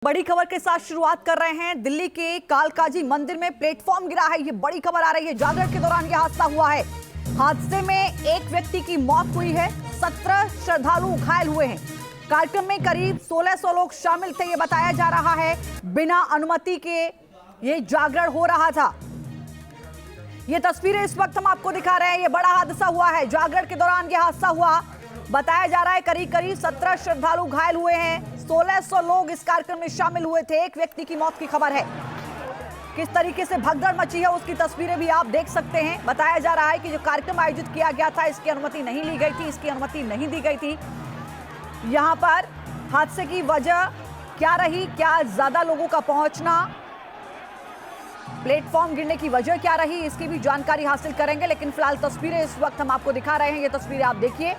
बड़ी खबर के साथ शुरुआत कर रहे हैं। दिल्ली के कालकाजी मंदिर में प्लेटफॉर्म गिरा है, ये बड़ी खबर आ रही है। जागरण के दौरान यह हादसा हुआ है। हादसे में एक व्यक्ति की मौत हुई है, 17 श्रद्धालु घायल हुए हैं। कार्यक्रम में करीब 1600 लोग शामिल थे, ये बताया जा रहा है। बिना अनुमति के ये जागरण हो रहा था। ये तस्वीरें इस वक्त हम आपको दिखा रहे हैं। ये बड़ा हादसा हुआ है, जागरण के दौरान यह हादसा हुआ। बताया जा रहा है करीब 17 श्रद्धालु घायल हुए हैं। 1600 लोग इस कार्यक्रम में शामिल हुए थे। एक व्यक्ति की मौत की खबर है। किस तरीके से भगदड़ मची है उसकी तस्वीरें भी आप देख सकते हैं। बताया जा रहा है कि जो कार्यक्रम आयोजित किया गया था इसकी अनुमति नहीं ली गई थी, इसकी अनुमति नहीं दी गई थी। यहां पर हादसे की वजह क्या रही, क्या ज्यादा लोगों का पहुंचना, प्लेटफॉर्म गिरने की वजह क्या रही, इसकी भी जानकारी हासिल करेंगे। लेकिन फिलहाल तस्वीरें इस वक्त हम आपको दिखा रहे हैं। ये तस्वीरें आप देखिए,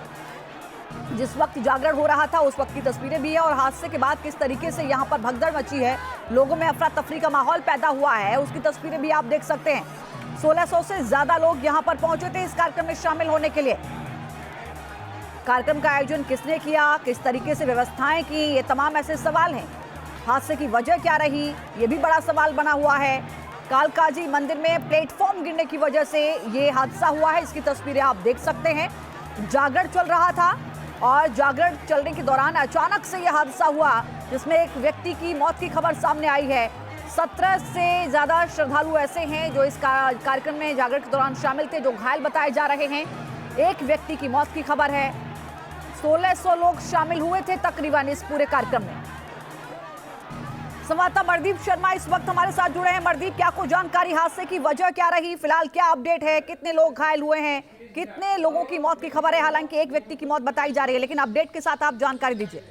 जिस वक्त जागरण हो रहा था उस वक्त की तस्वीरें भी है और हादसे के बाद किस तरीके से यहां पर भगदड़ मची है, लोगों में अफरा तफरी का माहौल पैदा हुआ है, उसकी तस्वीरें भी आप देख सकते हैं। 1600 से ज्यादा लोग यहां पर पहुंचे थे इस कार्यक्रम में शामिल होने के लिए। कार्यक्रम का आयोजन किसने किया, किस तरीके से व्यवस्थाएं की, ये तमाम ऐसे सवाल हैं। हादसे की वजह क्या रही, ये भी बड़ा सवाल बना हुआ है। कालकाजी मंदिर में प्लेटफॉर्म गिरने की वजह से ये हादसा हुआ है, इसकी तस्वीरें आप देख सकते हैं। जागरण चल रहा था और जागरण चलने के दौरान अचानक से यह हादसा हुआ, जिसमें एक व्यक्ति की मौत की खबर सामने आई है। 17 से ज्यादा श्रद्धालु ऐसे हैं जो इस कार्यक्रम में जागरण के दौरान शामिल थे, जो घायल बताए जा रहे हैं। एक व्यक्ति की मौत की खबर है। 1600 लोग शामिल हुए थे तकरीबन इस पूरे कार्यक्रम में। संवाददाता मरदीप शर्मा इस वक्त हमारे साथ जुड़े हैं। मरदीप, क्या कोई जानकारी, हादसे की वजह क्या रही, फिलहाल क्या अपडेट है, कितने लोग घायल हुए हैं, कितने लोगों की मौत की खबर है? हालांकि एक व्यक्ति की मौत बताई जा रही है, लेकिन अपडेट के साथ आप जानकारी दीजिए।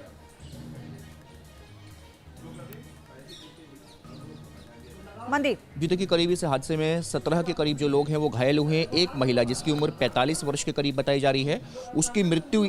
मनदीप जी देखिए, करीब इस हादसे में 17 के करीब जो लोग हैं वो घायल हुए हैं। एक महिला जिसकी उम्र 45 वर्ष के करीब बताई जा रही है, उसकी मृत्यु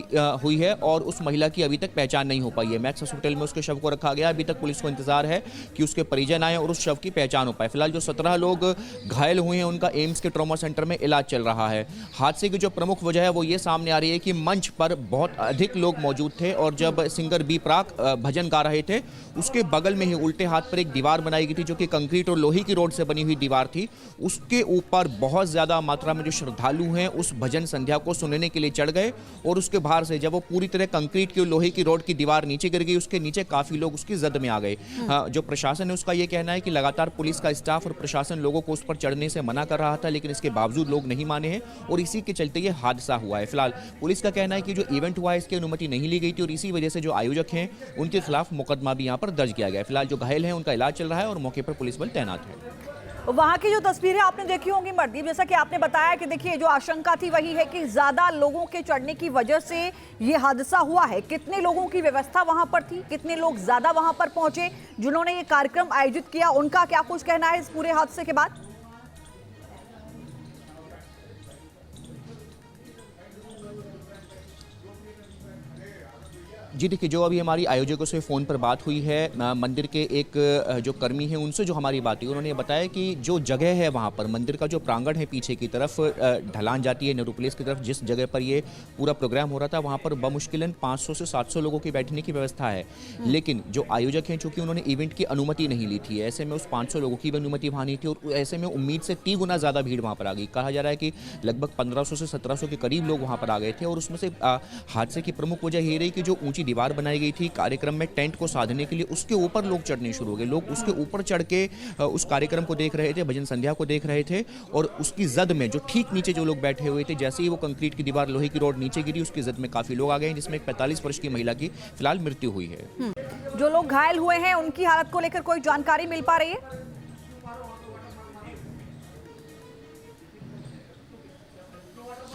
हुई है और उस महिला की अभी तक पहचान नहीं हो पाई है। मैक्स हॉस्पिटल में उसके शव को रखा गया। अभी तक पुलिस को इंतजार है कि उसके परिजन आए और उस शव की पहचान हो पाए। फिलहाल जो 17 लोग घायल हुए हैं उनका एम्स के ट्रॉमा सेंटर में इलाज चल रहा है। हादसे की जो प्रमुख वजह है वो ये सामने आ रही है कि मंच पर बहुत अधिक लोग मौजूद थे और जब सिंगर बी प्राक भजन गा रहे थे, उसके बगल में ही उल्टे हाथ पर एक दीवार बनाई गई थी, जो कि कंक्रीट और लोहे की रोड से बनी हुई दीवार थी। उसके ऊपर बहुत ज्यादा मात्रा में जो श्रद्धालु हैं उस भजन संध्या को सुनने के लिए चढ़ गए और उसके बाहर से जब वो पूरी तरह कंक्रीट की लोहे की रोड की दीवार नीचे गिर गई, उसके नीचे काफी लोग उसकी जद में आ गए। जो प्रशासन है उसका ये कहना है कि लगातार पुलिस का स्टाफ और प्रशासन लोगों को उस पर चढ़ने से मना कर रहा था, लेकिन इसके बावजूद लोग नहीं माने हैं और इसी के चलते ये हादसा हुआ है। फिलहाल पुलिस का कहना है कि जो इवेंट हुआ है इसकी अनुमति नहीं ली गई थी और इसी वजह से जो आयोजक हैं उनके खिलाफ मुकदमा भी यहाँ पर दर्ज किया गया है। फिलहाल जो घायल हैं उनका इलाज चल रहा है और मौके पर पुलिस बल तैनात है। वहां की जो तस्वीरें आपने देखी होंगी मरदीप, जैसा कि आपने बताया कि देखिए जो आशंका थी वही है कि ज्यादा लोगों के चढ़ने की वजह से ये हादसा हुआ है। कितने लोगों की व्यवस्था वहां पर थी, कितने लोग ज्यादा वहां पर पहुंचे, जिन्होंने ये कार्यक्रम आयोजित किया, उनका क्या कुछ कहना है इस पूरे हादसे के बाद? जी देखिए, जो अभी हमारी आयोजकों से फ़ोन पर बात हुई है, मंदिर के एक जो कर्मी हैं उनसे जो हमारी बात हुई, उन्होंने बताया कि जो जगह है वहाँ पर मंदिर का जो प्रांगण है पीछे की तरफ ढलान जाती है नेहरू प्लेस की तरफ, जिस जगह पर ये पूरा प्रोग्राम हो रहा था वहाँ पर बमुश्किलन 500 से 700 लोगों की बैठने की व्यवस्था है। लेकिन जो आयोजक हैं चूँकि उन्होंने इवेंट की अनुमति नहीं ली थी, ऐसे में उस 500 लोगों की भी अनुमति वहाँ नहीं थी और ऐसे में उम्मीद से 3 गुना ज़्यादा भीड़ वहाँ पर आ गई। कहा जा रहा है कि लगभग 1500 से 1700 के करीब लोग वहाँ पर आ गए थे और उसमें से हादसे की प्रमुख वजह ये रही कि जो ऊंची दीवार बनाई गई थी कार्यक्रम में टेंट को साधने के लिए, उसके ऊपर लोग चढ़ने शुरू हो गए। लोग उसके ऊपर चढ़ के उस कार्यक्रम को देख रहे थे, भजन संध्या को देख रहे थे और उसकी जद में जो ठीक नीचे जो लोग बैठे हुए थे, जैसे ही वो कंक्रीट की दीवार लोहे की रोड नीचे गिरी, उसकी जद में काफी लोग आ गए, जिसमें एक 45 वर्ष की महिला की फिलहाल मृत्यु हुई है। जो लोग घायल हुए हैं उनकी हालत को लेकर कोई जानकारी मिल पा रही है?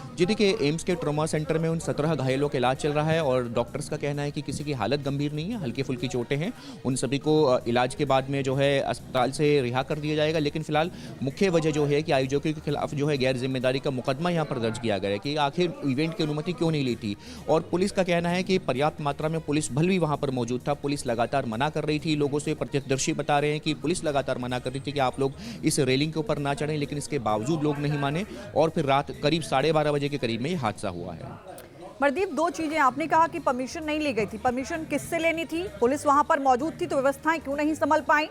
जी देखिए, एम्स के ट्रॉमा सेंटर में उन 17 घायलों का इलाज चल रहा है और डॉक्टर्स का कहना है कि किसी की हालत गंभीर नहीं है, हल्की फुल्की चोटें हैं। उन सभी को इलाज के बाद में जो है अस्पताल से रिहा कर दिया जाएगा। लेकिन फिलहाल मुख्य वजह जो है कि आयोजकों के खिलाफ जो है गैर जिम्मेदारी का मुकदमा यहाँ पर दर्ज किया गया है कि आखिर इवेंट की अनुमति क्यों नहीं ली थी। और पुलिस का कहना है कि पर्याप्त मात्रा में पुलिस बल भी वहाँ पर मौजूद था। पुलिस लगातार मना कर रही थी, लोगों से प्रत्यक्षदर्शी बता रहे हैं कि पुलिस लगातार मना कर रही थी कि आप लोग इस रेलिंग के ऊपर ना चढ़ें, लेकिन इसके बावजूद लोग नहीं माने और फिर रात करीब 12:30 बजे के करीब में ये हादसा हुआ है। मरदीप, दो चीजें आपने कहा कि परमिशन नहीं ली गई थी, परमिशन किससे लेनी थी? पुलिस वहां पर मौजूद थी तो व्यवस्थाएं क्यों नहीं संभल पाई?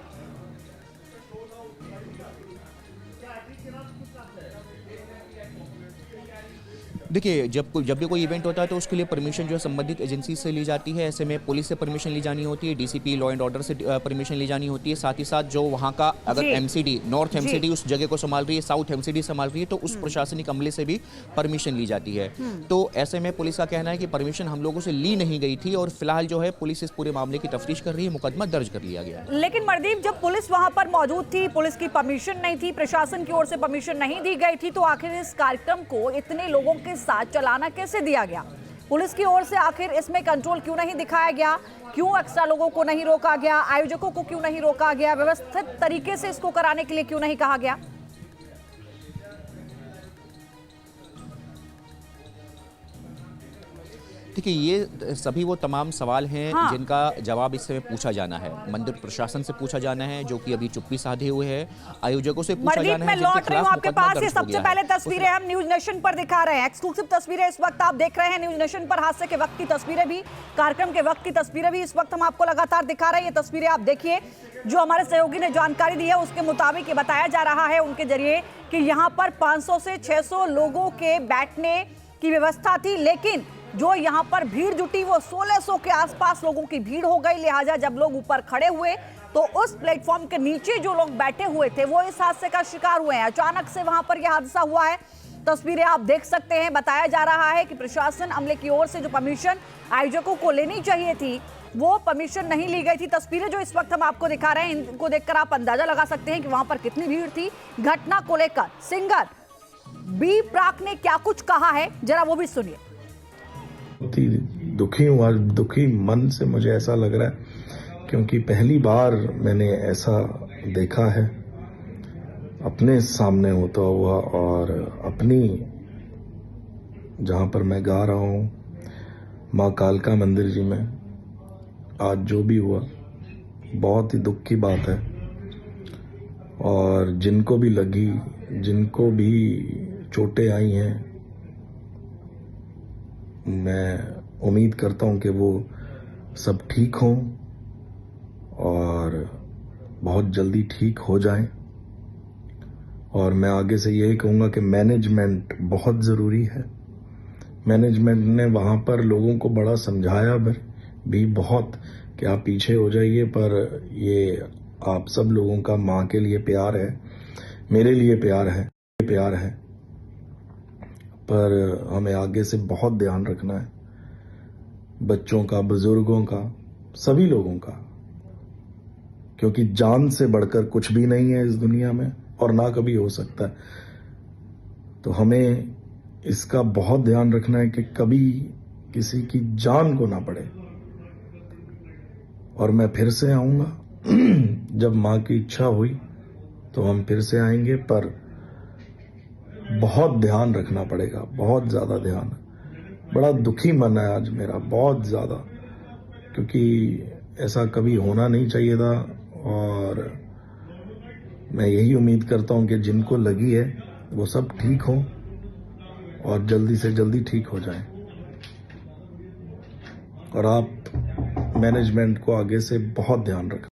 देखिए, जब भी कोई इवेंट होता है तो उसके लिए परमिशन जो है संबंधित एजेंसी से ली जाती है। ऐसे में पुलिस से परमिशन ली जानी होती है, डीसीपी लॉ एंड ऑर्डर से परमिशन ली जानी होती है। साथ ही साथ जो वहाँ का अगर जी। एमसीडी, नॉर्थ जी। एमसीडी उस जगह को संभाल रही है, साउथ एमसीडी संभाल रही है, तो उस प्रशासनिक अमले से भी परमिशन ली जाती है। तो ऐसे में पुलिस का कहना है कि परमिशन हम लोगों से ली नहीं गई थी और फिलहाल जो है पुलिस इस पूरे मामले की तफ्तीश कर रही है, मुकदमा दर्ज कर लिया गया है। लेकिन मरदीप, जब पुलिस वहां पर मौजूद थी, पुलिस की परमिशन नहीं थी, प्रशासन की ओर से परमिशन नहीं दी गई थी, तो आखिर इस कार्यक्रम को इतने लोगों के साथ चलाना कैसे दिया गया? पुलिस की ओर से आखिर इसमें कंट्रोल क्यों नहीं दिखाया गया? क्यों एक्स्ट्रा लोगों को नहीं रोका गया? आयोजकों को क्यों नहीं रोका गया? व्यवस्थित तरीके से इसको कराने के लिए क्यों नहीं कहा गया? देखिए, ये सभी वो तमाम सवाल हैं हाँ। जिनका जवाब इस समय पूछा जाना है। मंदिर प्रशासन से पूछा जाना है, जो कि अभी चुप्पी साधे हुए है। आयोजकों से पूछा मरदीप, जाना मैं है जिनके लौट रही हूँ खिलाफ आपके मुकदमा पास। ये दर्ज हो सबसे गया पहले है। तस्वीरें हम न्यूज नेशन पर दिखा रहे हैं, एक्सक्लूसिव तस्वीरें इस वक्त आप देख रहे हैं न्यूज नेशन पर। हादसे के वक्त की तस्वीरें भी, कार्यक्रम के वक्त की तस्वीरें भी इस वक्त हम आपको लगातार दिखा रहे हैं। ये तस्वीरें आप देखिए, जो हमारे सहयोगी ने जानकारी दी है उसके मुताबिक ये बताया जा रहा है उनके जरिए कि यहाँ पर 500 से 600 लोगों के बैठने की व्यवस्था थी, लेकिन जो यहाँ पर भीड़ जुटी वो 1600 के आसपास लोगों की भीड़ हो गई। लिहाजा जब लोग ऊपर खड़े हुए तो उस प्लेटफॉर्म के नीचे जो लोग बैठे हुए थे वो इस हादसे का शिकार हुए हैं। अचानक से वहां पर यह हादसा हुआ है। तस्वीरें आप देख सकते हैं। बताया जा रहा है कि प्रशासन अमले की ओर से जो परमिशन आयोजकों को लेनी चाहिए थी वो परमिशन नहीं ली गई थी। तस्वीरें जो इस वक्त हम आपको दिखा रहे हैं, इनको देखकर आप अंदाजा लगा सकते हैं कि वहां पर कितनी भीड़ थी। घटना को लेकर सिंगर बी प्राक ने क्या कुछ कहा है, जरा वो भी सुनिए। बहुत ही दुखी हूँ आज, दुखी मन से मुझे ऐसा लग रहा है क्योंकि पहली बार मैंने ऐसा देखा है अपने सामने होता हुआ। और अपनी जहाँ पर मैं गा रहा हूँ माँ कालका मंदिर जी में आज जो भी हुआ बहुत ही दुख की बात है। और जिनको भी लगी, जिनको भी चोटें आई हैं, मैं उम्मीद करता हूं कि वो सब ठीक हों और बहुत जल्दी ठीक हो जाएं। और मैं आगे से यही कहूंगा कि मैनेजमेंट बहुत ज़रूरी है। मैनेजमेंट ने वहाँ पर लोगों को बड़ा समझाया भी बहुत कि आप पीछे हो जाइए, पर ये आप सब लोगों का माँ के लिए प्यार है, मेरे लिए प्यार है, पर हमें आगे से बहुत ध्यान रखना है, बच्चों का, बुजुर्गों का, सभी लोगों का, क्योंकि जान से बढ़कर कुछ भी नहीं है इस दुनिया में और ना कभी हो सकता है। तो हमें इसका बहुत ध्यान रखना है कि कभी किसी की जान को ना पड़े। और मैं फिर से आऊंगा जब माँ की इच्छा हुई तो हम फिर से आएंगे, पर बहुत ध्यान रखना पड़ेगा, बहुत ज्यादा ध्यान। बड़ा दुखी मन है आज मेरा, बहुत ज्यादा, क्योंकि ऐसा कभी होना नहीं चाहिए था। और मैं यही उम्मीद करता हूं कि जिनको लगी है वो सब ठीक हो और जल्दी से जल्दी ठीक हो जाएं। और आप मैनेजमेंट को आगे से बहुत ध्यान रखें।